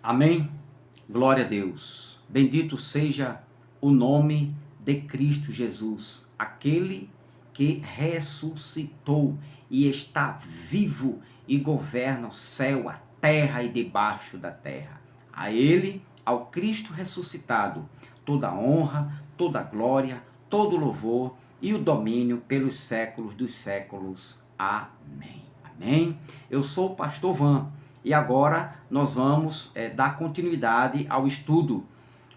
Amém? Glória a Deus. Bendito seja o nome de Cristo Jesus, aquele que ressuscitou e está vivo e governa o céu, a terra e debaixo da terra. A Ele, ao Cristo ressuscitado, toda a honra, toda a glória, todo o louvor e o domínio pelos séculos dos séculos. Amém. Amém. Eu sou o pastor Van. E agora nós vamos dar continuidade ao estudo.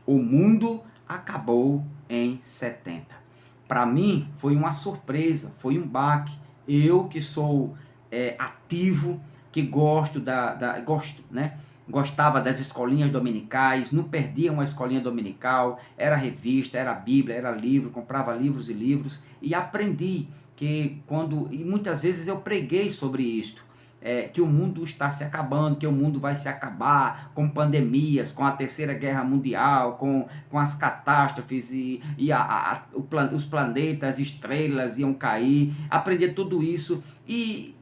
O mundo acabou em 70. Para mim foi uma surpresa, foi um baque. Eu que sou ativo, que gostava das escolinhas dominicais, não perdia uma escolinha dominical, era revista, era Bíblia, era livro, comprava livros e livros e aprendi e muitas vezes eu preguei sobre isto. Que o mundo está se acabando, que o mundo vai se acabar com pandemias, com a terceira guerra mundial, com as catástrofes os planetas, as estrelas iam cair. Aprendi tudo isso e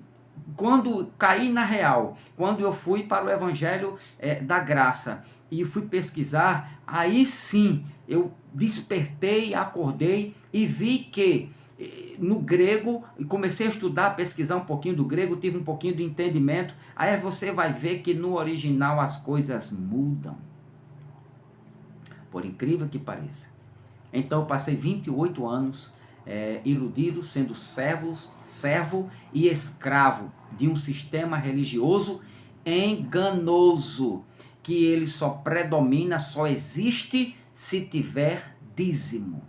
quando caí na real, quando eu fui para o Evangelho da Graça e fui pesquisar, aí sim eu despertei, acordei e vi que no grego, comecei a estudar, pesquisar um pouquinho do grego, tive um pouquinho de entendimento, aí você vai ver que no original as coisas mudam, por incrível que pareça. Então eu passei 28 anos iludido, sendo servo e escravo de um sistema religioso enganoso, que ele só predomina, só existe se tiver dízimo.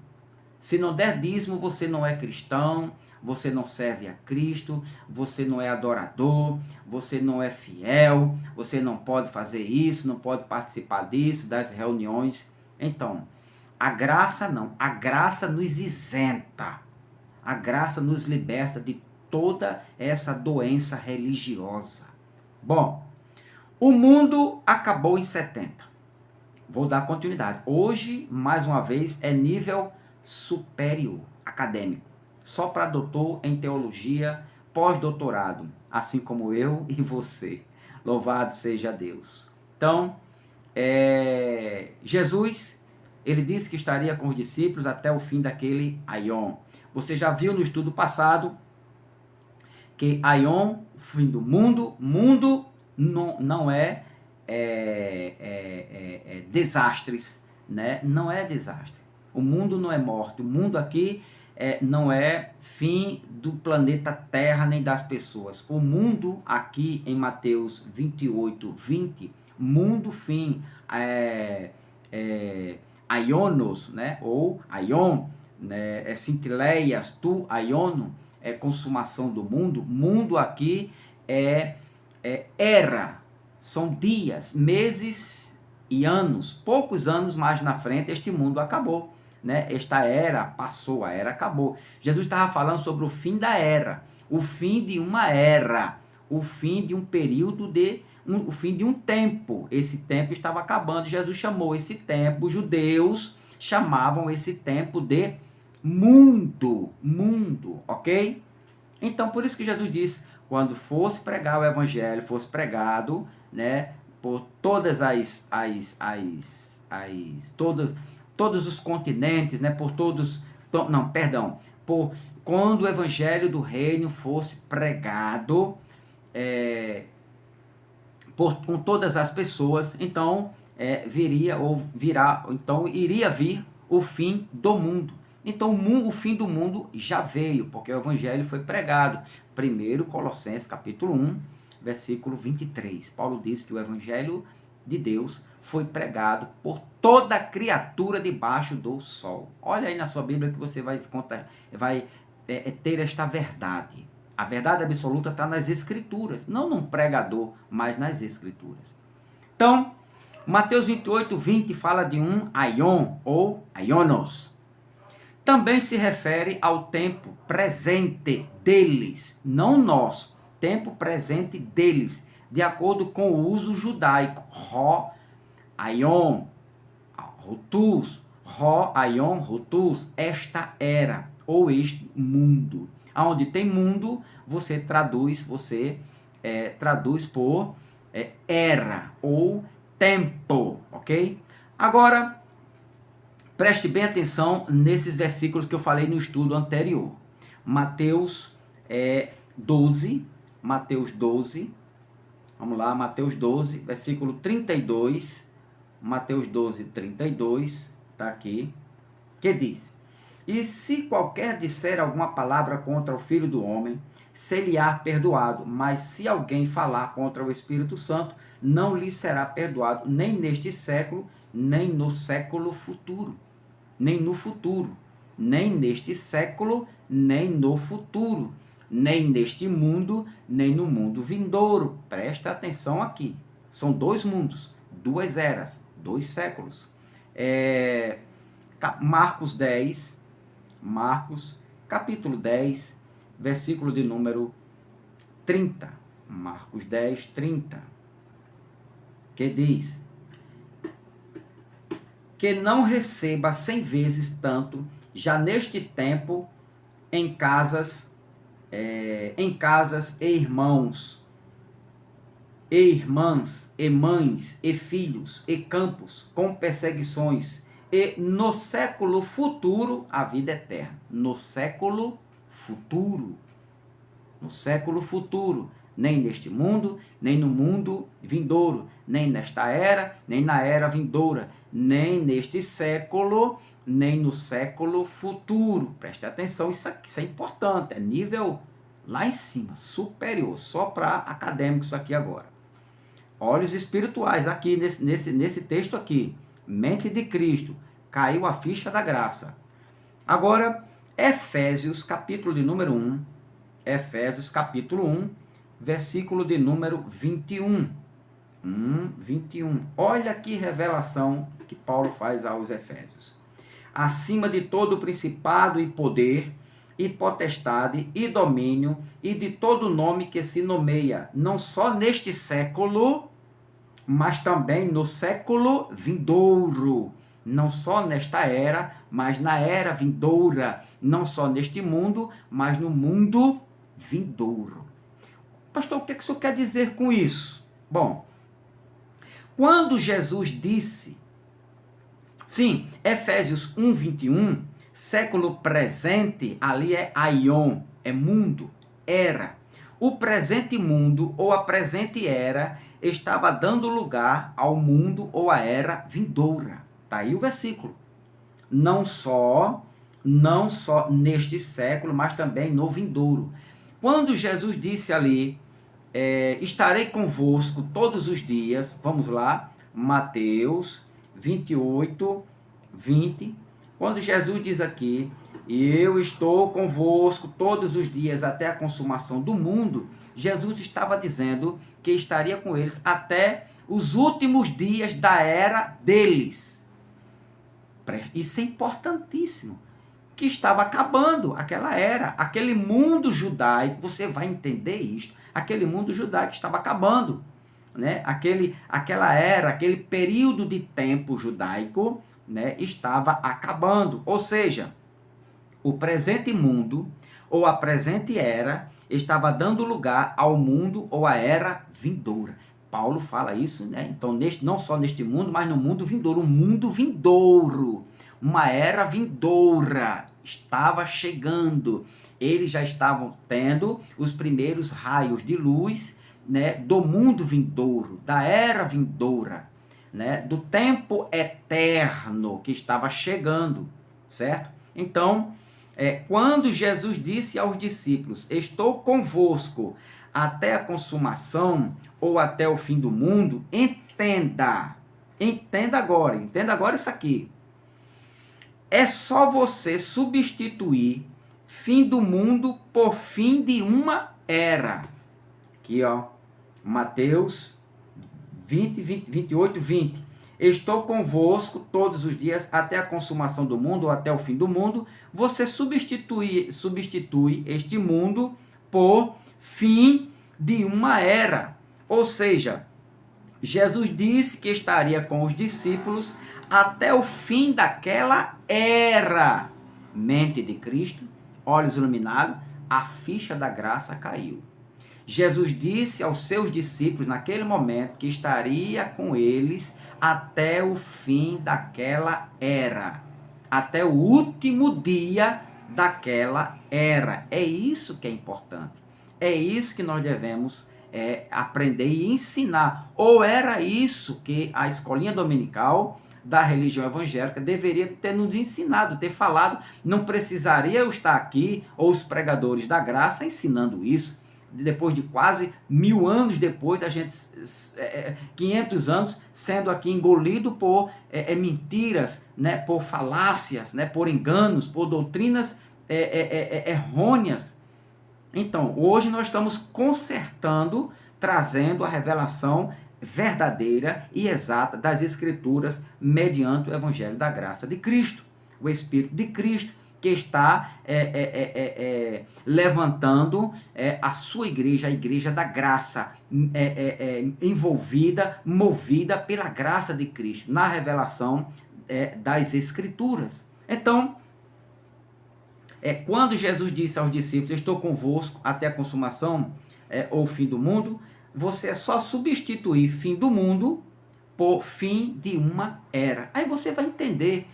Se não der dízimo, você não é cristão, você não serve a Cristo, você não é adorador, você não é fiel, você não pode fazer isso, não pode participar disso, das reuniões. Então, a graça não, a graça nos isenta, a graça nos liberta de toda essa doença religiosa. Bom, o mundo acabou em 70. Vou dar continuidade. Hoje, mais uma vez, é nível superior, acadêmico, só para doutor em teologia, pós-doutorado, assim como eu e você. Louvado seja Deus. Então, Jesus, ele disse que estaria com os discípulos até o fim daquele aion. Você já viu no estudo passado que aion, fim do mundo, mundo não é desastres, né? Não é desastre. O mundo não é morte, o mundo aqui não é fim do planeta Terra nem das pessoas. O mundo aqui em Mateus 28, 20, mundo fim, aionos, né? Ou aion, né? Sintileias, tu aiono, consumação do mundo. Mundo aqui era, são dias, meses e anos, poucos anos mais na frente este mundo acabou. Né? Esta era passou, a era acabou. Jesus estava falando sobre o fim da era, o fim de uma era, o fim de um período o fim de um tempo. Esse tempo estava acabando. Jesus chamou esse tempo, os judeus chamavam esse tempo de mundo, ok? Então, por isso que Jesus disse, quando fosse pregar o evangelho, fosse pregado, né, por todas todos os continentes, né, quando o evangelho do reino fosse pregado com todas as pessoas, então iria vir o fim do mundo. Então o fim do mundo já veio, porque o evangelho foi pregado. 1 Colossenses capítulo 1, versículo 23. Paulo diz que o evangelho de Deus foi pregado por toda criatura debaixo do sol. Olha aí na sua Bíblia que você vai ter esta verdade. A verdade absoluta está nas Escrituras, não num pregador, mas nas Escrituras. Então, Mateus 28, 20 fala de um aion ou aionos. Também se refere ao tempo presente deles, não nosso, tempo presente deles, de acordo com o uso judaico. Aion, Rutus, Aion, Rutus, esta era, ou este mundo. Onde tem mundo, você traduz por era, ou tempo, ok? Agora, preste bem atenção nesses versículos que eu falei no estudo anterior. Mateus 12, vamos lá, Mateus 12, versículo 32, Mateus 12, 32, está aqui, que diz: E se qualquer disser alguma palavra contra o Filho do Homem, se-lhe-á perdoado, mas se alguém falar contra o Espírito Santo, não lhe será perdoado, nem neste século, nem no século futuro. Nem no futuro, nem neste século, nem no futuro, nem neste mundo, nem no mundo vindouro. Presta atenção aqui. São dois mundos, duas eras, dois séculos. Marcos 10, capítulo 10, versículo de número 30. Marcos 10, 30. Que diz: que não receba 100 vezes tanto, já neste tempo, em casas e irmãos, e irmãs, e mães, e filhos, e campos, com perseguições, e no século futuro, a vida eterna. No século futuro, nem neste mundo, nem no mundo vindouro, nem nesta era, nem na era vindoura, nem neste século, nem no século futuro. Preste atenção, isso é importante, é nível lá em cima, superior, só para acadêmicos aqui agora. Olhos espirituais aqui nesse texto aqui, mente de Cristo, caiu a ficha da graça. Agora, Efésios capítulo de número 1, Efésios capítulo 1, versículo de número 21. 21. Olha que revelação que Paulo faz aos Efésios. Acima de todo principado e poder, e potestade, e domínio, e de todo nome que se nomeia, não só neste século, mas também no século vindouro. Não só nesta era, mas na era vindoura. Não só neste mundo, mas no mundo vindouro. Pastor, o que isso quer dizer com isso? Bom, quando Jesus disse, sim, Efésios 1, 21, século presente, ali é aion, é mundo, era. O presente mundo ou a presente era estava dando lugar ao mundo ou à era vindoura. Está aí o versículo. Não só neste século, mas também no vindouro. Quando Jesus disse ali, estarei convosco todos os dias, vamos lá, Mateus 28, 20, quando Jesus diz aqui, eu estou convosco todos os dias até a consumação do mundo, Jesus estava dizendo que estaria com eles até os últimos dias da era deles. Isso é importantíssimo. Que estava acabando aquela era, aquele mundo judaico, você vai entender isto, aquele mundo judaico estava acabando, né? Aquela era, aquele período de tempo judaico, né, estava acabando, ou seja, o presente mundo ou a presente era estava dando lugar ao mundo ou à era vindoura. Paulo fala isso, né? Então, não só neste mundo, mas no mundo vindouro, um mundo vindouro, uma era vindoura estava chegando. Eles já estavam tendo os primeiros raios de luz, né, do mundo vindouro, da era vindoura, né, do tempo eterno que estava chegando, certo? Então, quando Jesus disse aos discípulos, estou convosco até a consumação ou até o fim do mundo, entenda agora isso aqui. É só você substituir fim do mundo por fim de uma era. Aqui, ó, Mateus 28, 20. Estou convosco todos os dias até a consumação do mundo ou até o fim do mundo. Você substitui este mundo por fim de uma era. Ou seja, Jesus disse que estaria com os discípulos até o fim daquela era. Mente de Cristo, olhos iluminados, a ficha da graça caiu. Jesus disse aos seus discípulos naquele momento que estaria com eles até o fim daquela era, até o último dia daquela era. É isso que é importante. É isso que nós devemos aprender e ensinar. Ou era isso que a escolinha dominical da religião evangélica deveria ter nos ensinado, ter falado. Não precisaria eu estar aqui, ou os pregadores da graça, ensinando isso. Depois de quase 1000 anos depois, a gente 500 anos sendo aqui engolido por mentiras, né, por falácias, né, por enganos, por doutrinas errôneas. Então, hoje nós estamos consertando, trazendo a revelação verdadeira e exata das Escrituras mediante o Evangelho da graça de Cristo, o Espírito de Cristo, que está levantando a sua igreja, a igreja da graça, envolvida, movida pela graça de Cristo, na revelação das Escrituras. Então, quando Jesus disse aos discípulos, estou convosco até a consumação ou o fim do mundo, você é só substituir fim do mundo por fim de uma era. Aí você vai entender,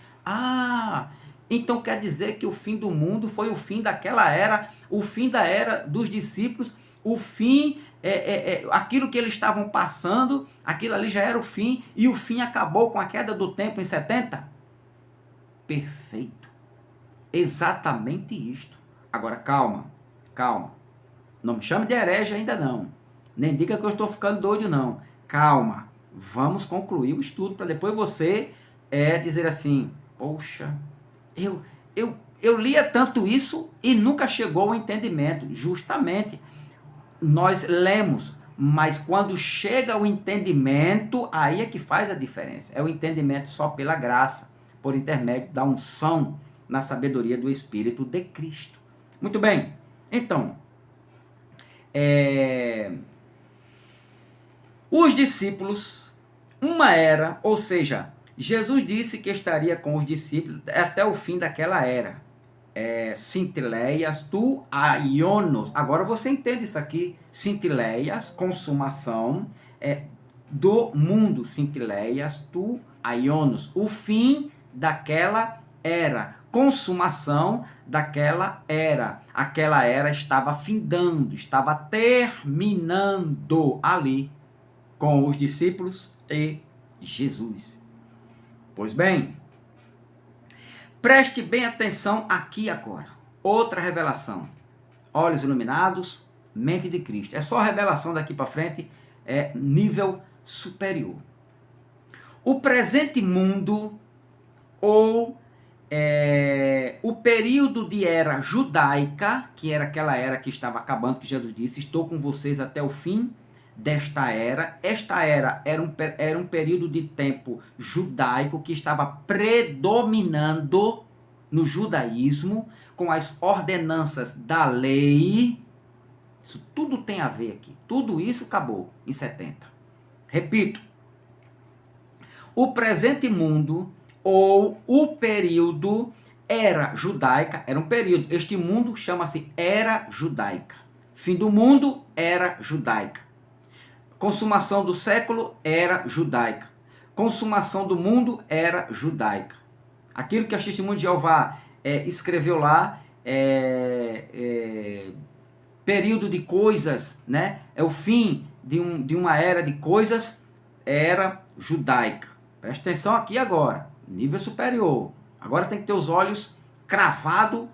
então quer dizer que o fim do mundo foi o fim daquela era, o fim da era dos discípulos, o fim, aquilo que eles estavam passando, aquilo ali já era o fim, e o fim acabou com a queda do templo em 70? Perfeito. Exatamente isto. Agora, calma. Não me chame de herege ainda não. Nem diga que eu estou ficando doido não. Calma. Vamos concluir o estudo para depois você dizer assim, poxa, eu lia tanto isso e nunca chegou ao entendimento. Justamente, nós lemos, mas quando chega o entendimento, aí é que faz a diferença. É o entendimento só pela graça, por intermédio da unção, na sabedoria do Espírito de Cristo. Muito bem, então, os discípulos, uma era, ou seja, Jesus disse que estaria com os discípulos até o fim daquela era. Sintileias tu aionos. Agora você entende isso aqui. Sintileias, consumação do mundo. Sintileias tu aionos. O fim daquela era. Consumação daquela era. Aquela era estava findando, estava terminando ali com os discípulos e Jesus. Pois bem, preste bem atenção aqui agora. Outra revelação. Olhos iluminados, mente de Cristo. É só revelação daqui para frente, nível superior. O presente mundo ou o período de era judaica, que era aquela era que estava acabando, que Jesus disse, estou com vocês até o fim desta era. Esta era era um período de tempo judaico que estava predominando no judaísmo, com as ordenanças da lei. Isso tudo tem a ver aqui. Tudo isso acabou em 70. Repito, o presente mundo ou o período era judaica, era um período. Este mundo chama-se era judaica. Fim do mundo, era judaica. Consumação do século, era judaica. Consumação do mundo, era judaica. Aquilo que a Testemunha de Jeová escreveu lá, período de coisas, né? É o fim de uma era de coisas, era judaica. Presta atenção aqui agora. Nível superior. Agora tem que ter os olhos cravados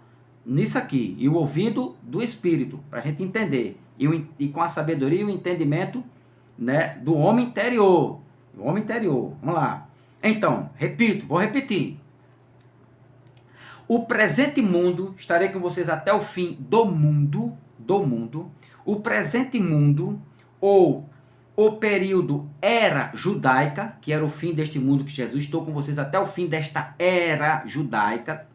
nisso aqui. E o ouvido do Espírito, para a gente entender. E com a sabedoria e o entendimento, né, do homem interior. O homem interior. Vamos lá. Então, vou repetir. O presente mundo, estarei com vocês até o fim do mundo. O presente mundo, ou o período era judaica, que era o fim deste mundo que Jesus, estou com vocês até o fim desta era judaica.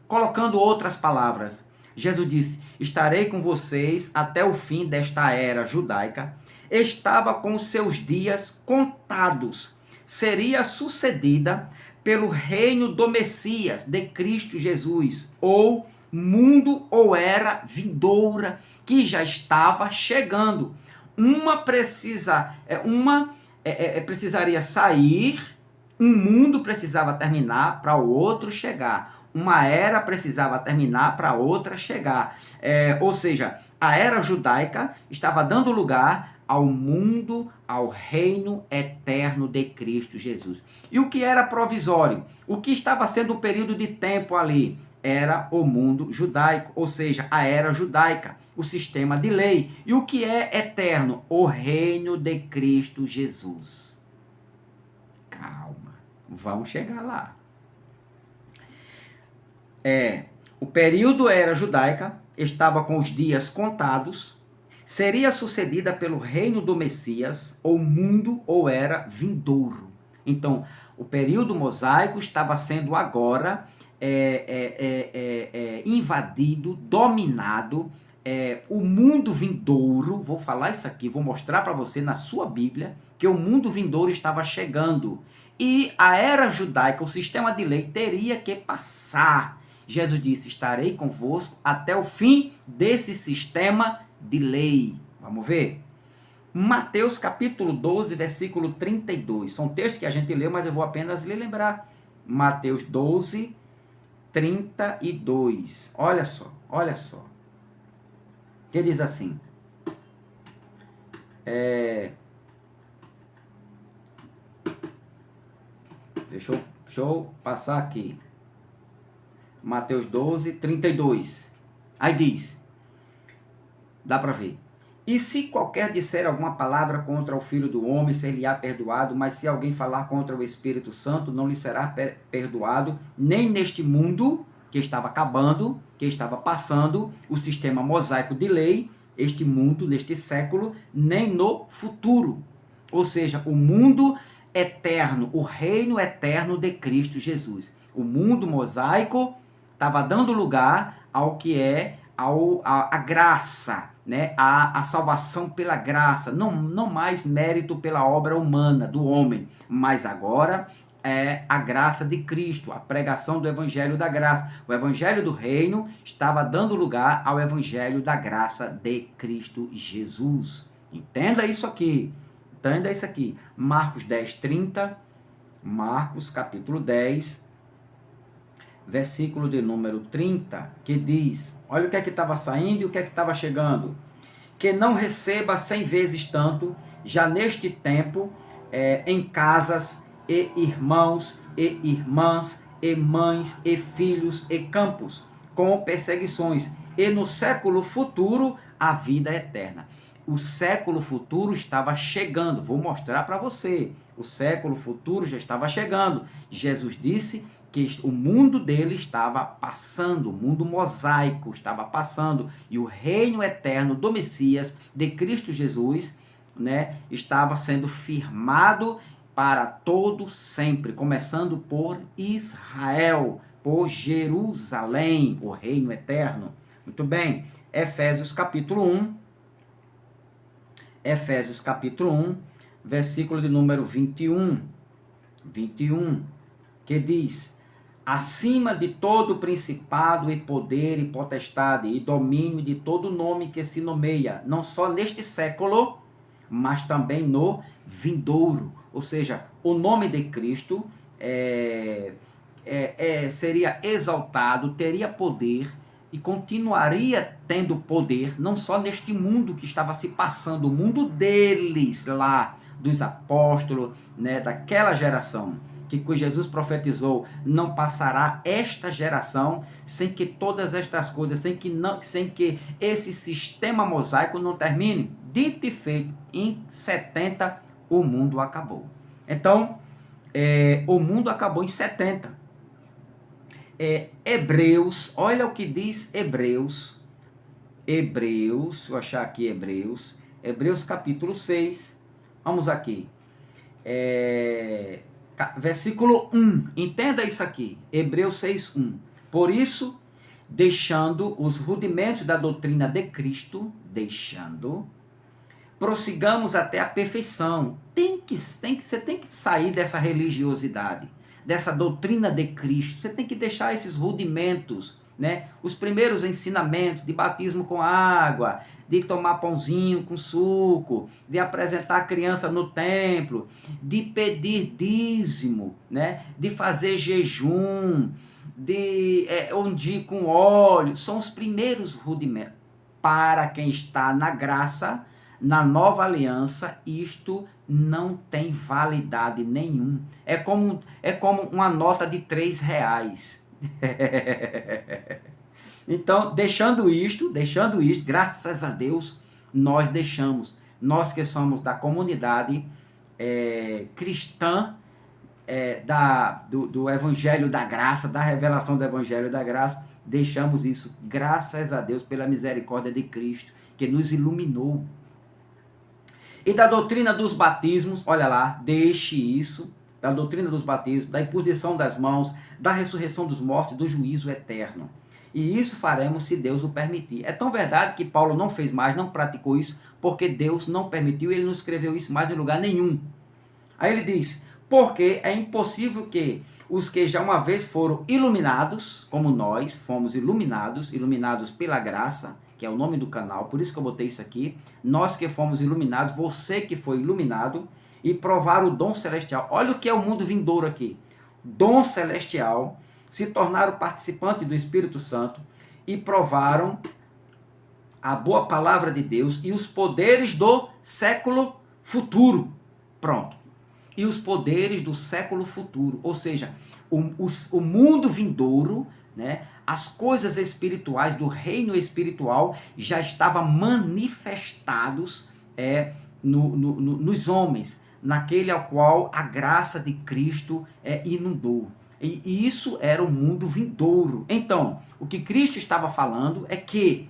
Colocando outras palavras, Jesus disse, estarei com vocês até o fim desta era judaica. Estava com seus dias contados. Seria sucedida pelo reino do Messias, de Cristo Jesus, ou mundo ou era vindoura, que já estava chegando. Uma precisaria sair, um mundo precisava terminar para o outro chegar. Uma era precisava terminar para outra chegar. Ou seja, a era judaica estava dando lugar ao mundo, ao reino eterno de Cristo Jesus. E o que era provisório? O que estava sendo um período de tempo ali? Era o mundo judaico, ou seja, a era judaica, o sistema de lei. E o que é eterno? O reino de Cristo Jesus. Calma, vamos chegar lá. O período era judaica, estava com os dias contados, seria sucedida pelo reino do Messias, ou mundo ou era vindouro. Então, o período mosaico estava sendo agora invadido, dominado. O mundo vindouro, vou falar isso aqui, vou mostrar para você na sua Bíblia, que o mundo vindouro estava chegando. E a era judaica, o sistema de lei, teria que passar. Jesus disse, estarei convosco até o fim desse sistema de lei. Vamos ver? Mateus capítulo 12, versículo 32. São textos que a gente leu, mas eu vou apenas lhe lembrar. Mateus 12, 32. Olha só, olha só. Que diz assim. Deixa eu passar aqui. Mateus 12, 32. Aí diz, dá para ver. E se qualquer disser alguma palavra contra o Filho do Homem, ser-lhe-á perdoado, mas se alguém falar contra o Espírito Santo, não lhe será perdoado, nem neste mundo, que estava acabando, que estava passando, o sistema mosaico de lei, este mundo, neste século, nem no futuro. Ou seja, o mundo eterno, o reino eterno de Cristo Jesus. O mundo mosaico estava dando lugar ao que é a graça, né? A salvação pela graça, não mais mérito pela obra humana do homem, mas agora é a graça de Cristo, a pregação do evangelho da graça. O evangelho do reino estava dando lugar ao evangelho da graça de Cristo Jesus. Entenda isso aqui. Entenda isso aqui. Marcos 10, 30. Marcos capítulo 10, versículo de número 30, que diz, olha o que é que estava saindo e o que é que estava chegando. Que não receba 100 vezes tanto, já neste tempo, em casas, e irmãos, e irmãs, e mães, e filhos, e campos, com perseguições, e no século futuro, a vida eterna. O século futuro estava chegando, vou mostrar para você. O século futuro já estava chegando. Jesus disse que o mundo dele estava passando, o mundo mosaico estava passando, e o reino eterno do Messias, de Cristo Jesus, né, estava sendo firmado para todo sempre, começando por Israel, por Jerusalém, o reino eterno. Muito bem, Efésios capítulo 1, versículo de número 21, que diz, acima de todo principado e poder e potestade e domínio de todo nome que se nomeia, não só neste século, mas também no vindouro. Ou seja, o nome de Cristo seria exaltado, teria poder e continuaria tendo poder, não só neste mundo que estava se passando, o mundo deles lá, dos apóstolos, né, daquela geração, que Jesus profetizou, não passará esta geração sem que todas estas coisas, sem que esse sistema mosaico não termine. Dito e feito, em 70 o mundo acabou. Então, o mundo acabou em 70. Hebreus, olha o que diz Hebreus, eu achar aqui Hebreus capítulo 6, vamos aqui, versículo 1, entenda isso aqui, Hebreus 6, 1, por isso, deixando os rudimentos da doutrina de Cristo, prossigamos até a perfeição. Você tem que sair dessa religiosidade, dessa doutrina de Cristo. Você tem que deixar esses rudimentos, né? Os primeiros ensinamentos de batismo com água, de tomar pãozinho com suco, de apresentar a criança no templo, de pedir dízimo, né? De fazer jejum, de ungir com óleo, são os primeiros rudimentos. Para quem está na graça, na nova aliança, isto não tem validade nenhuma. É como uma nota de R$3. Então, deixando isto, graças a Deus, nós deixamos. Nós que somos da comunidade cristã, do Evangelho da Graça, da revelação do Evangelho da Graça, deixamos isso, graças a Deus, pela misericórdia de Cristo, que nos iluminou. E da doutrina dos batismos, olha lá, deixe isso, da doutrina dos batismos, da imposição das mãos, da ressurreição dos mortos, do juízo eterno. E isso faremos se Deus o permitir. É tão verdade que Paulo não fez mais, não praticou isso, porque Deus não permitiu, ele não escreveu isso mais em lugar nenhum. Aí ele diz, porque é impossível que os que já uma vez foram iluminados, como nós fomos iluminados pela graça, que é o nome do canal, por isso que eu botei isso aqui, nós que fomos iluminados, você que foi iluminado, e provar o dom celestial. Olha o que é o mundo vindouro aqui. Dom celestial, se tornaram participantes do Espírito Santo e provaram a boa palavra de Deus e os poderes do século futuro. Pronto. E os poderes do século futuro. Ou seja, o mundo vindouro, né, as coisas espirituais do reino espiritual já estavam manifestados nos homens, naquele ao qual a graça de Cristo inundou. E isso era o mundo vindouro. Então, o que Cristo estava falando é que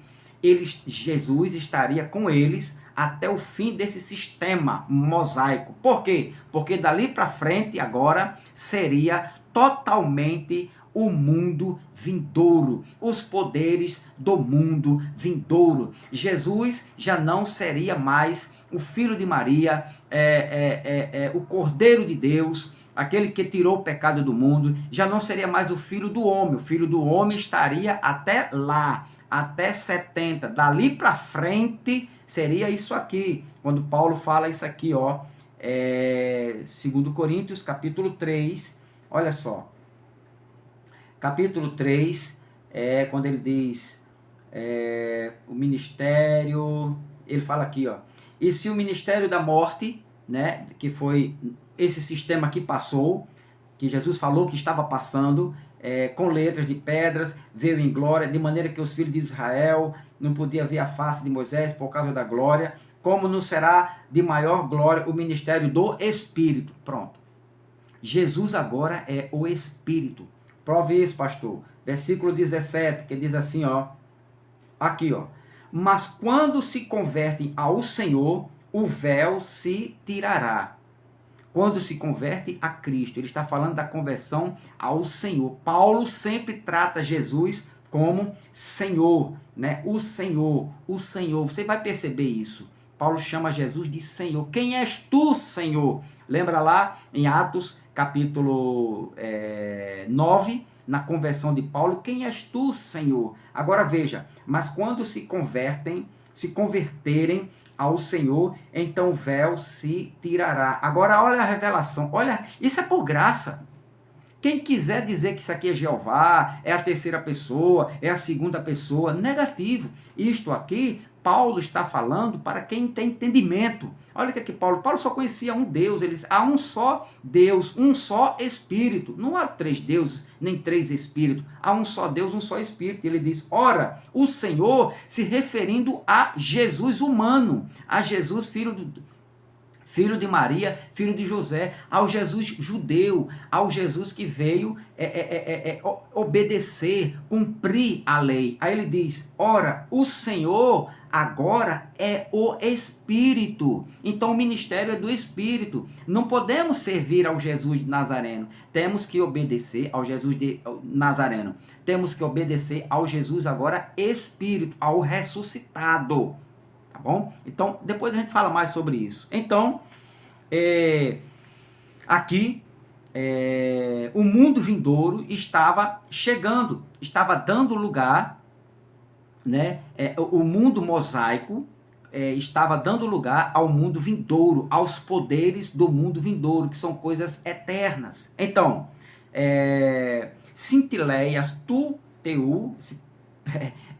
Jesus estaria com eles até o fim desse sistema mosaico. Por quê? Porque dali para frente agora seria totalmente o mundo vindouro, os poderes do mundo vindouro. Jesus já não seria mais o Filho de Maria, o Cordeiro de Deus, aquele que tirou o pecado do mundo, já não seria mais o Filho do Homem. O Filho do Homem estaria até lá, até 70. Dali para frente seria isso aqui, quando Paulo fala isso aqui, ó, 2 Coríntios, capítulo 3, olha só. Capítulo 3, quando ele diz o ministério, ele fala aqui, ó, e se o ministério da morte, né, que foi esse sistema que passou, que Jesus falou que estava passando, com letras de pedras, veio em glória, de maneira que os filhos de Israel não podiam ver a face de Moisés por causa da glória, como não será de maior glória o ministério do Espírito. Pronto. Jesus agora é o Espírito. Prove isso, pastor. Versículo 17, que diz assim, ó. Aqui, ó. Mas quando se convertem ao Senhor, o véu se tirará. Quando se converte a Cristo, ele está falando da conversão ao Senhor. Paulo sempre trata Jesus como Senhor, né? O Senhor, o Senhor. Você vai perceber isso. Paulo chama Jesus de Senhor. Quem és tu, Senhor? Lembra lá em Atos, capítulo 9, na conversão de Paulo, quem és tu, Senhor? Agora veja, mas quando se converterem ao Senhor, então o véu se tirará. Agora olha a revelação, olha, isso é por graça. Quem quiser dizer que isso aqui é Jeová, é a terceira pessoa, é a segunda pessoa, negativo. Isto aqui, Paulo está falando para quem tem entendimento. Olha que aqui Paulo só conhecia um Deus, ele disse, há um só Deus, um só Espírito. Não há três deuses, nem três Espíritos. Há um só Deus, um só Espírito. Ele diz, ora, o Senhor, se referindo a Jesus humano, a Jesus filho de Maria, filho de José, ao Jesus judeu, ao Jesus que veio obedecer, cumprir a lei. Aí ele diz, ora, o Senhor agora é o Espírito. Então o ministério é do Espírito. Não podemos servir ao Jesus Nazareno. Temos que obedecer ao Jesus Nazareno. Temos que obedecer ao Jesus agora Espírito, ao ressuscitado. Tá bom? Então, depois a gente fala mais sobre isso. Então, aqui, o mundo vindouro estava chegando, estava dando lugar, né? O mundo mosaico estava dando lugar ao mundo vindouro, aos poderes do mundo vindouro, que são coisas eternas. Então, Sintileias, tu, teu,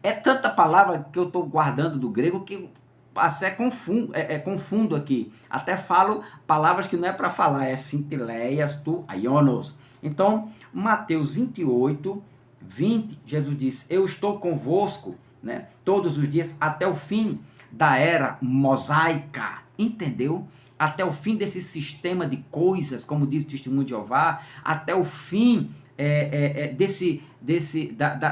é tanta palavra que eu estou guardando do grego que até confundo aqui. Até falo palavras que não é para falar, Sintileias, tu, aionos. Então, Mateus 28, 20, Jesus disse, eu estou convosco, né, todos os dias até o fim da era mosaica, entendeu? Até o fim desse sistema de coisas, como diz o Testemunho de Jeová, até o fim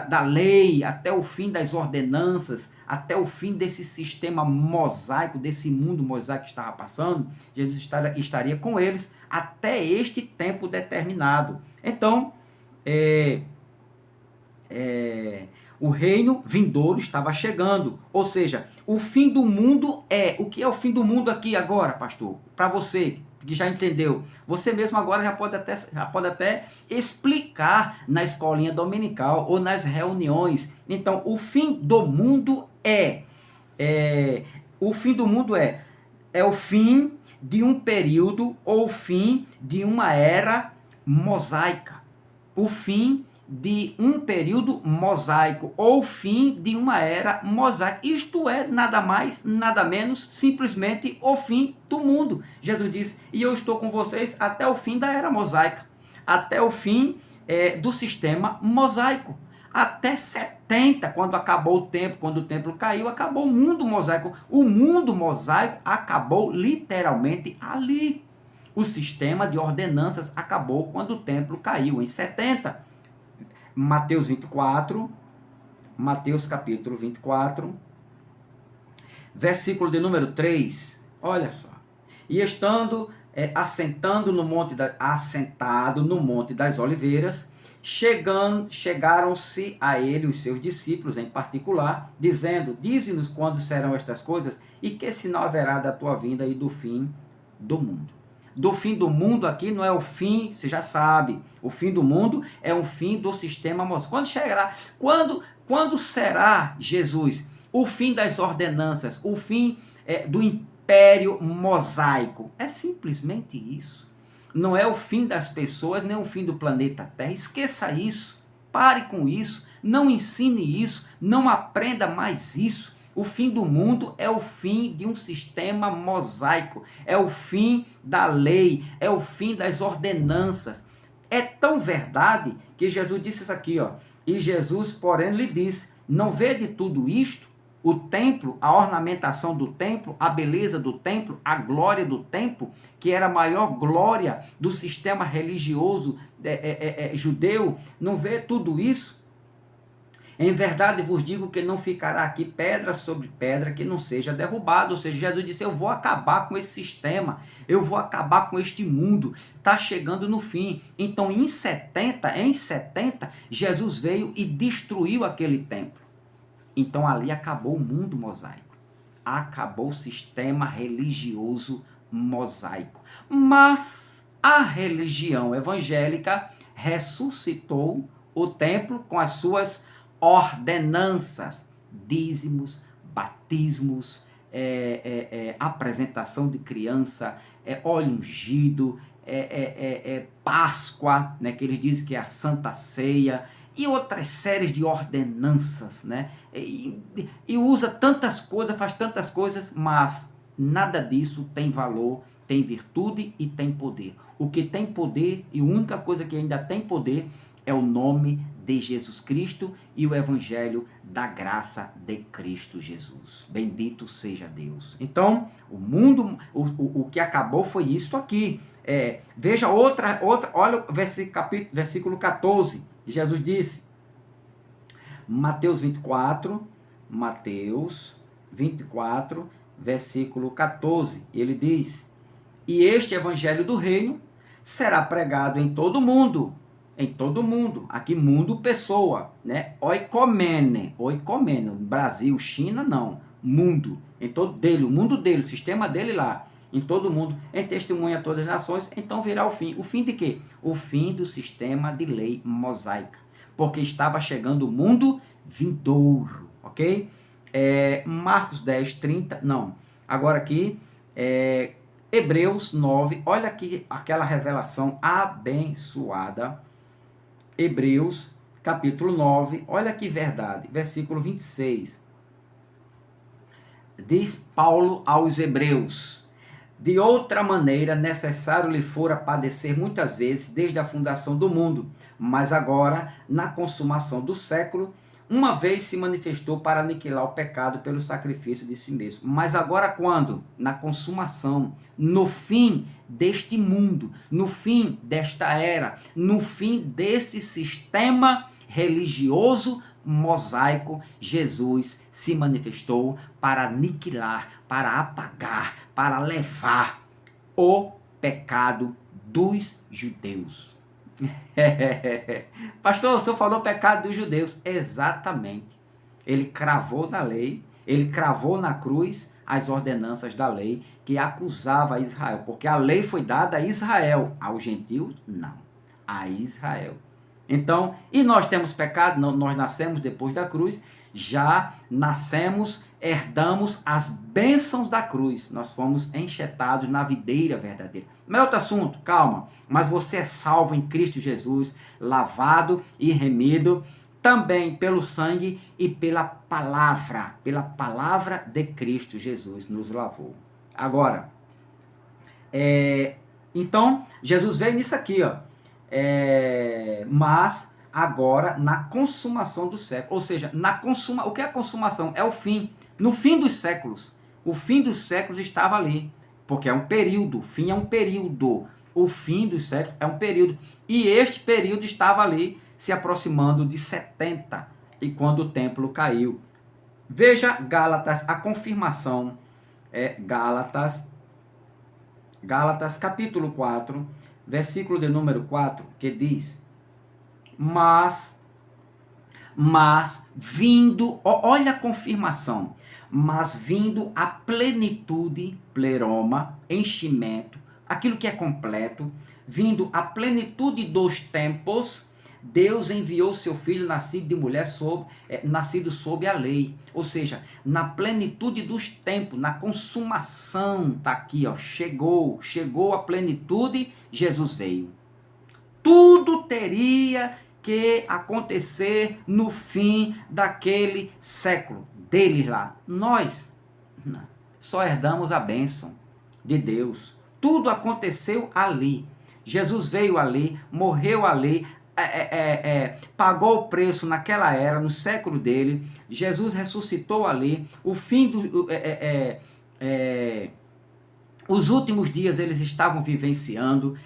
da lei, até o fim das ordenanças, até o fim desse sistema mosaico, desse mundo mosaico que estava passando, Jesus estaria com eles até este tempo determinado. Então, o reino vindouro estava chegando, ou seja, o fim do mundo o que é o fim do mundo aqui agora, pastor? Para você que já entendeu, você mesmo agora já pode até explicar na escolinha dominical ou nas reuniões. Então, o fim do mundo o fim do mundo é o fim de um período ou o fim de uma era mosaica. O fim de um período mosaico, ou fim de uma era mosaica. Isto é nada mais, nada menos, simplesmente o fim do mundo. Jesus disse, e eu estou com vocês até o fim da era mosaica, até o fim do sistema mosaico. Até 70, quando acabou o templo, quando o templo caiu, acabou o mundo mosaico. O mundo mosaico acabou literalmente ali. O sistema de ordenanças acabou quando o templo caiu em 70. Mateus 24, Mateus capítulo 24, versículo de número 3, olha só. E estando assentado no Monte das Oliveiras, chegaram-se a ele os seus discípulos em particular, dizendo, dize-nos quando serão estas coisas, e que sinal haverá da tua vinda e do fim do mundo. Do fim do mundo aqui não é o fim, você já sabe, o fim do mundo é o fim do sistema mosaico. Quando chegará? Quando será, Jesus, o fim das ordenanças, o fim do império mosaico? É simplesmente isso. Não é o fim das pessoas, nem o fim do planeta Terra. Esqueça isso, pare com isso, não ensine isso, não aprenda mais isso. O fim do mundo é o fim de um sistema mosaico, é o fim da lei, é o fim das ordenanças. É tão verdade que Jesus disse isso aqui, ó. E Jesus, porém, lhe disse, não vede tudo isto? O templo, a ornamentação do templo, a beleza do templo, a glória do templo, que era a maior glória do sistema religioso judeu, não vê tudo isso? Em verdade vos digo que não ficará aqui pedra sobre pedra que não seja derrubada. Ou seja, Jesus disse, eu vou acabar com esse sistema, eu vou acabar com este mundo, está chegando no fim. Então em 70, Jesus veio e destruiu aquele templo. Então ali acabou o mundo mosaico, acabou o sistema religioso mosaico. Mas a religião evangélica ressuscitou o templo com as suas ordenanças, dízimos, batismos, apresentação de criança, óleo ungido, Páscoa, né, que eles dizem que é a Santa Ceia, e outras séries de ordenanças, né? E usa tantas coisas, faz tantas coisas, mas nada disso tem valor, tem virtude e tem poder. O que tem poder, e a única coisa que ainda tem poder, é o nome de Jesus Cristo e o evangelho da graça de Cristo Jesus. Bendito seja Deus. Então, o mundo, o que acabou foi isso aqui. Veja outra, olha o versículo 14. Jesus disse, Mateus 24, versículo 14. Ele diz, e este evangelho do reino será pregado em todo mundo, aqui mundo, pessoa, né? Oikomene, Brasil, China, não, mundo, em todo dele, o mundo dele, o sistema dele lá, em todo o mundo, em testemunha a todas as nações, então virá o fim. O fim de quê? O fim do sistema de lei mosaica, porque estava chegando o mundo vindouro, ok? Marcos 10, 30, não, agora aqui, Hebreus 9, olha aqui aquela revelação abençoada, Hebreus capítulo 9, olha que verdade, versículo 26, diz Paulo aos Hebreus: de outra maneira, necessário lhe fora padecer muitas vezes desde a fundação do mundo, mas agora, na consumação do século, uma vez se manifestou para aniquilar o pecado pelo sacrifício de si mesmo. Mas agora quando? Na consumação, no fim deste mundo, no fim desta era, no fim desse sistema religioso mosaico, Jesus se manifestou para aniquilar, para apagar, para levar o pecado dos judeus. Pastor, o senhor falou pecado dos judeus. Exatamente. Ele cravou na lei, ele cravou na cruz as ordenanças da lei que acusava a Israel, porque a lei foi dada a Israel, aos gentios não, a Israel. Então, e nós temos pecado? Não, nós nascemos depois da cruz, já nascemos, herdamos as bênçãos da cruz, nós fomos enxertados na videira verdadeira. Mas é outro assunto, calma, mas você é salvo em Cristo Jesus, lavado e remido, também pelo sangue e pela palavra de Cristo Jesus nos lavou. Agora, então, Jesus veio nisso aqui, ó. Mas agora na consumação do século, ou seja, o que é a consumação? É o fim, no fim dos séculos. O fim dos séculos estava ali, porque é um período, o fim é um período, o fim dos séculos é um período, e este período estava ali se aproximando de 70, e quando o templo caiu. Veja Gálatas, a confirmação é Gálatas capítulo 4, versículo de número 4, que diz: mas vindo, olha a confirmação, mas vindo a plenitude, pleroma, enchimento, aquilo que é completo, vindo a plenitude dos tempos, Deus enviou seu filho nascido de mulher, nascido sob a lei. Ou seja, na plenitude dos tempos, na consumação, está aqui, ó, chegou a plenitude, Jesus veio. Tudo teria que acontecer no fim daquele século, deles lá. Nós só herdamos a bênção de Deus. Tudo aconteceu ali. Jesus veio ali, morreu ali, pagou o preço naquela era, no século dele. Jesus ressuscitou ali. O fim do os últimos dias eles estavam vivenciando.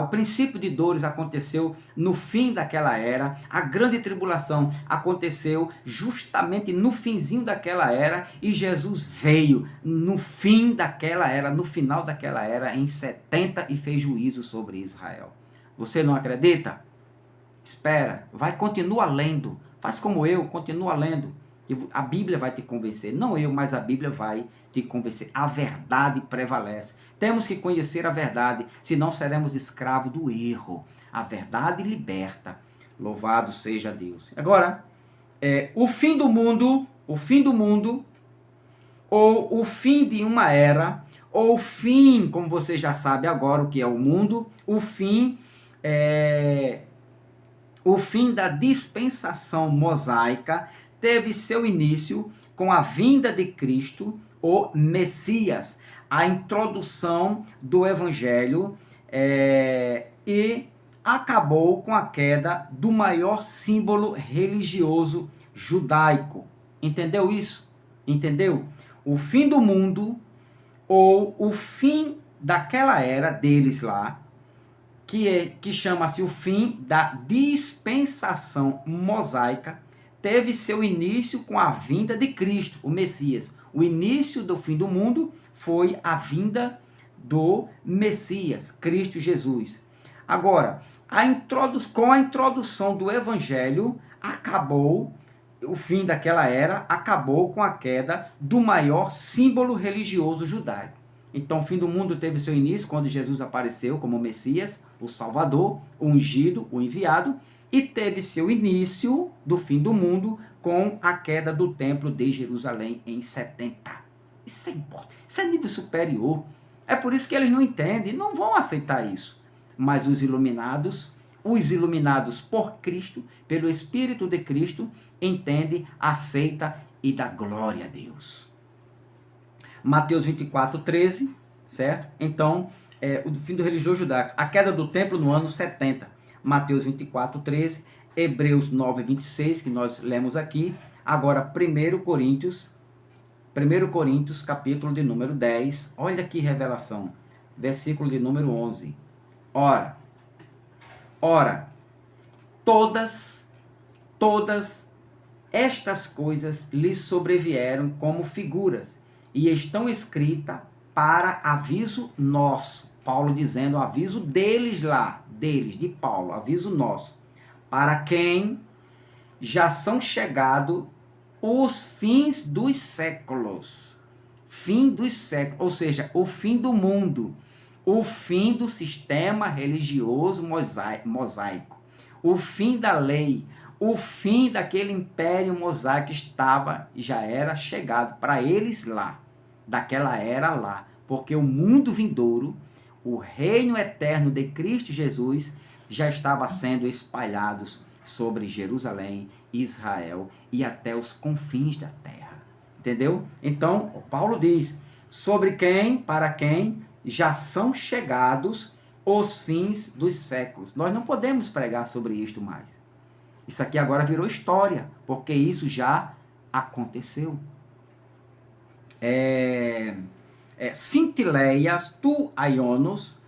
O princípio de dores aconteceu no fim daquela era. A grande tribulação aconteceu justamente no finzinho daquela era, e Jesus veio no fim daquela era, no final daquela era, em 70, e fez juízo sobre Israel. Você não acredita? Espera, continua lendo, faz como eu, continua lendo, a Bíblia vai te convencer, não eu, mas a Bíblia vai te convencer, a verdade prevalece. Temos que conhecer a verdade, senão seremos escravos do erro. A verdade liberta, louvado seja Deus. Agora, o fim do mundo, ou o fim de uma era, ou o fim, como você já sabe agora o que é o mundo, o fim da dispensação mosaica teve seu início com a vinda de Cristo, o Messias, a introdução do Evangelho, e acabou com a queda do maior símbolo religioso judaico. Entendeu isso? Entendeu? O fim do mundo, ou o fim daquela era deles lá, que chama-se o fim da dispensação mosaica, teve seu início com a vinda de Cristo, o Messias. O início do fim do mundo foi a vinda do Messias, Cristo Jesus. Agora, com a introdução do Evangelho, o fim daquela era acabou com a queda do maior símbolo religioso judaico. Então, o fim do mundo teve seu início quando Jesus apareceu como Messias, o Salvador, o ungido, o enviado, e teve seu início do fim do mundo com a queda do templo de Jerusalém em 70. Isso é importante, isso é nível superior. É por isso que eles não entendem, não vão aceitar isso. Mas os iluminados por Cristo, pelo Espírito de Cristo, entendem, aceita e dá glória a Deus. Mateus 24, 13, certo? Então, o fim do religioso judaico, a queda do templo no ano 70. Mateus 24, 13, Hebreus 9, 26, que nós lemos aqui. Agora, 1 Coríntios, capítulo de número 10. Olha que revelação. Versículo de número 11. Ora, todas estas coisas lhes sobrevieram como figuras e estão escritas para aviso nosso. Paulo dizendo, aviso deles lá, de Paulo, aviso nosso. Para quem já são chegados os fins dos séculos. Fim dos séculos, ou seja, o fim do mundo. O fim do sistema religioso mosaico. O fim da lei. O fim daquele império mosaico já era chegado para eles lá. Daquela era lá. Porque o mundo vindouro, o reino eterno de Cristo Jesus, já estava sendo espalhados sobre Jerusalém, Israel e até os confins da terra. Entendeu? Então, Paulo diz, para quem já são chegados os fins dos séculos. Nós não podemos pregar sobre isto mais. Isso aqui agora virou história, porque isso já aconteceu. Sintileias tu aionos,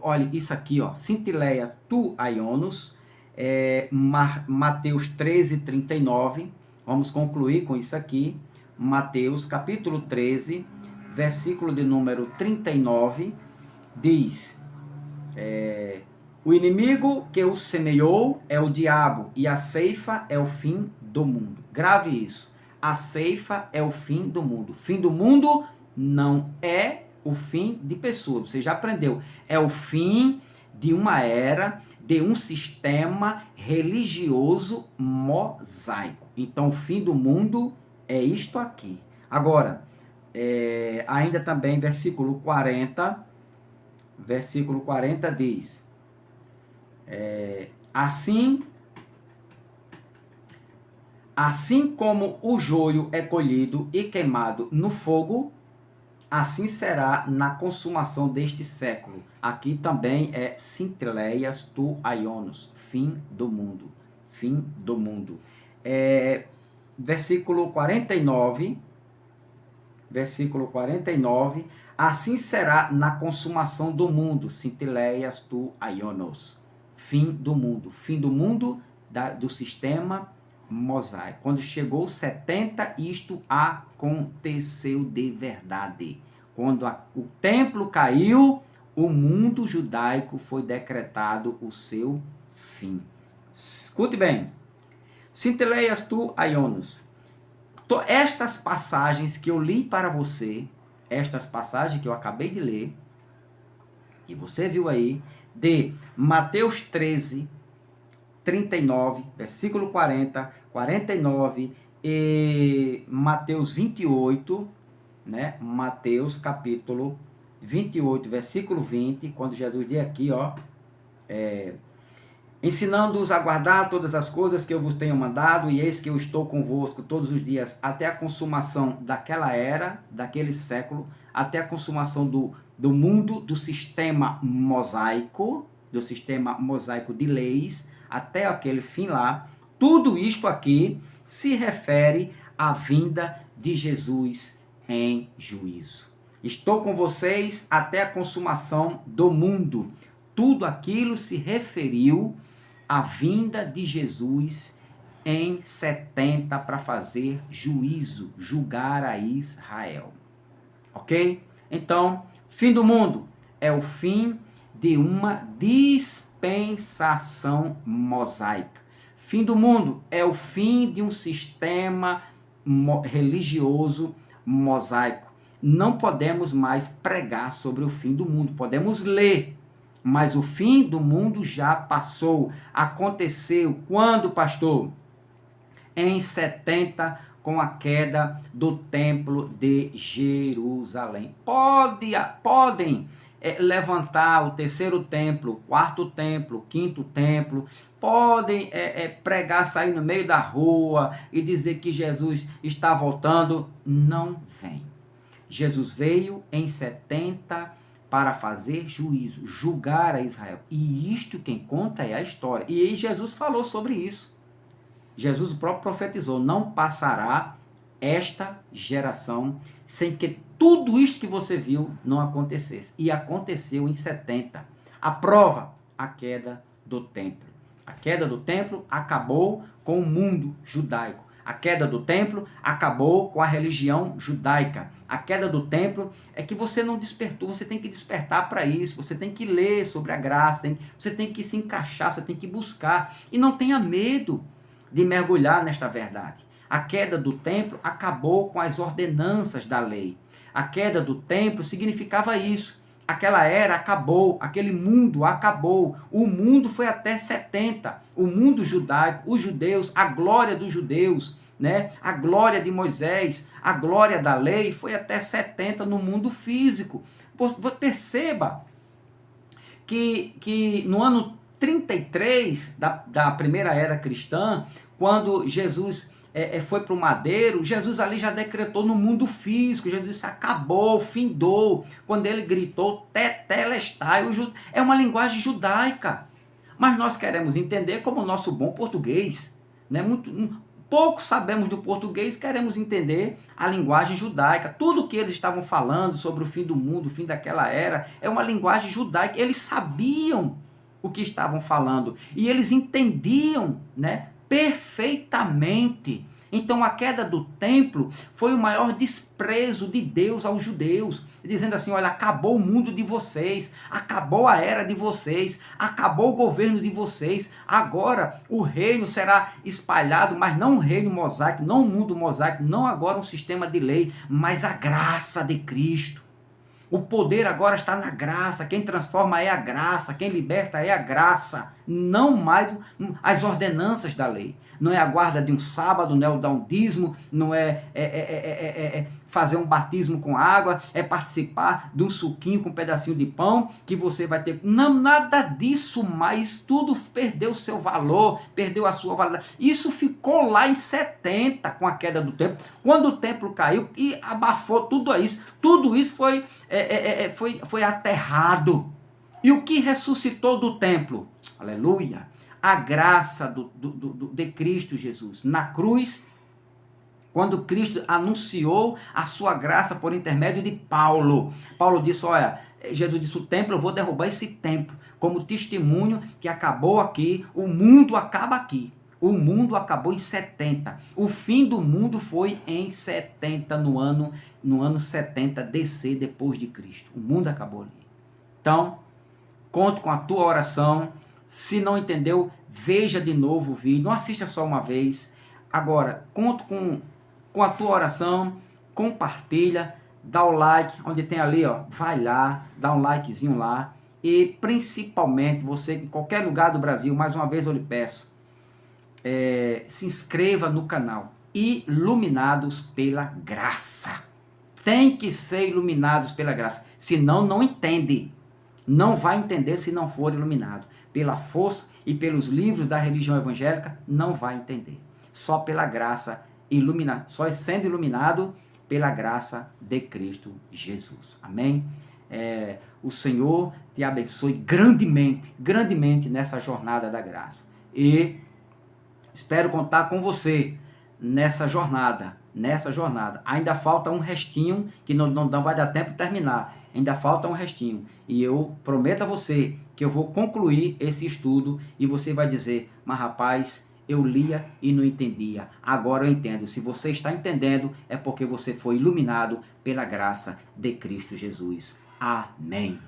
olha isso aqui, ó, Sintileia tu aionos, Mateus 13, 39, vamos concluir com isso aqui, Mateus capítulo 13, versículo de número 39, diz, o inimigo que o semeou é o diabo, e a ceifa é o fim do mundo. Grave isso, a ceifa é o fim do mundo. O fim do mundo não é o fim de pessoas, você já aprendeu, é o fim de uma era, de um sistema religioso mosaico. Então, o fim do mundo é isto aqui. Agora, ainda também, versículo 40 diz, assim como o joio é colhido e queimado no fogo, assim será na consumação deste século. Aqui também é Sintileias tu aionos, fim do mundo. Fim do mundo. Versículo 49, assim será na consumação do mundo, Sintileias tu aionos, fim do mundo. Fim do mundo do sistema mosaico. Quando chegou 70, isto aconteceu de verdade. Quando o templo caiu, o mundo judaico foi decretado o seu fim. Escute bem. Sintileias tu aionos. Estas passagens que eu li para você, estas passagens que eu acabei de ler, e você viu aí, de Mateus 13, 39, versículo 40, 49 e Mateus 28, né? Mateus capítulo 28, versículo 20, quando Jesus diz aqui, ó, ensinando-os a guardar todas as coisas que eu vos tenho mandado, e eis que eu estou convosco todos os dias até a consumação daquela era, daquele século, até a consumação do mundo, do sistema mosaico de leis, até aquele fim lá. Tudo isto aqui se refere à vinda de Jesus em juízo. Estou com vocês até a consumação do mundo. Tudo aquilo se referiu à vinda de Jesus em 70 para fazer juízo, julgar a Israel. Ok? Então, fim do mundo é o fim de uma dispensação mosaica. Fim do mundo é o fim de um sistema religioso mosaico. não podemos mais pregar sobre o fim do mundo. Podemos ler, mas o fim do mundo já passou. Aconteceu quando, pastor? Em 70, com a queda do templo de Jerusalém. Podem levantar o terceiro templo, o quarto templo, o quinto templo, podem pregar, sair no meio da rua e dizer que Jesus está voltando. Não vem. Jesus veio em 70 para fazer juízo, julgar a Israel. E isto quem conta é a história. E aí Jesus falou sobre isso. Jesus próprio profetizou: não passará esta geração sem que tudo isso que você viu não acontecesse. E aconteceu em 70. A prova, a queda do templo. A queda do templo acabou com o mundo judaico. A queda do templo acabou com a religião judaica. A queda do templo é que você não despertou, você tem que despertar para isso, você tem que ler sobre a graça, você tem que se encaixar, você tem que buscar. E não tenha medo de mergulhar nesta verdade. A queda do templo acabou com as ordenanças da lei. A queda do templo significava isso. Aquela era acabou, aquele mundo acabou. O mundo foi até 70. O mundo judaico, os judeus, a glória dos judeus, né? A glória de Moisés, a glória da lei foi até 70 no mundo físico. Perceba que no ano 33 da primeira era cristã, quando Jesus foi para o madeiro, Jesus ali já decretou no mundo físico. Jesus disse: acabou, findou. Quando ele gritou tetelestai, é uma linguagem judaica. Mas nós queremos entender como o nosso bom português, né? Pouco sabemos do português, queremos entender a linguagem judaica. Tudo que eles estavam falando sobre o fim do mundo, o fim daquela era, é uma linguagem judaica. Eles sabiam o que estavam falando e eles entendiam, né, perfeitamente. Então a queda do templo foi o maior desprezo de Deus aos judeus, dizendo assim: olha, acabou o mundo de vocês, acabou a era de vocês, acabou o governo de vocês, agora o reino será espalhado, mas não um reino mosaico, não um mundo mosaico, não agora um sistema de lei, mas a graça de Cristo. O poder agora está na graça, quem transforma é a graça, quem liberta é a graça, não mais as ordenanças da lei. Não é a guarda de um sábado, não é o dar um dízimo, não é fazer um batismo com água, é participar de um suquinho com um pedacinho de pão que você vai ter. Não, nada disso mais, tudo perdeu o seu valor, perdeu a sua validade. Isso ficou lá em 70 com a queda do templo, quando o templo caiu e abafou tudo isso. Tudo isso foi aterrado. E o que ressuscitou do templo? Aleluia! A graça de Cristo Jesus. Na cruz, quando Cristo anunciou a sua graça por intermédio de Paulo. Paulo disse: olha, Jesus disse: o templo, eu vou derrubar esse templo, como testemunho que acabou aqui, o mundo acaba aqui. O mundo acabou em 70. O fim do mundo foi em 70, no ano 70 DC depois de Cristo. O mundo acabou ali. Então, conto com a tua oração. Se não entendeu, veja de novo o vídeo. Não assista só uma vez. Agora, conto com a tua oração. Compartilha. Dá o like. Onde tem ali, ó, vai lá. Dá um likezinho lá. E principalmente, você em qualquer lugar do Brasil, mais uma vez eu lhe peço, se inscreva no canal. Iluminados pela graça. Tem que ser iluminados pela graça. Senão, não entende. Não vai entender se não for iluminado. Pela força e pelos livros da religião evangélica, não vai entender. Só pela graça, só sendo iluminado pela graça de Cristo Jesus. Amém? O Senhor te abençoe grandemente, grandemente nessa jornada da graça. E espero contar com você nessa jornada. Ainda falta um restinho, que não vai dar tempo de terminar. Ainda falta um restinho. E eu prometo a você que eu vou concluir esse estudo e você vai dizer: mas rapaz, eu lia e não entendia. Agora eu entendo. Se você está entendendo, é porque você foi iluminado pela graça de Cristo Jesus. Amém.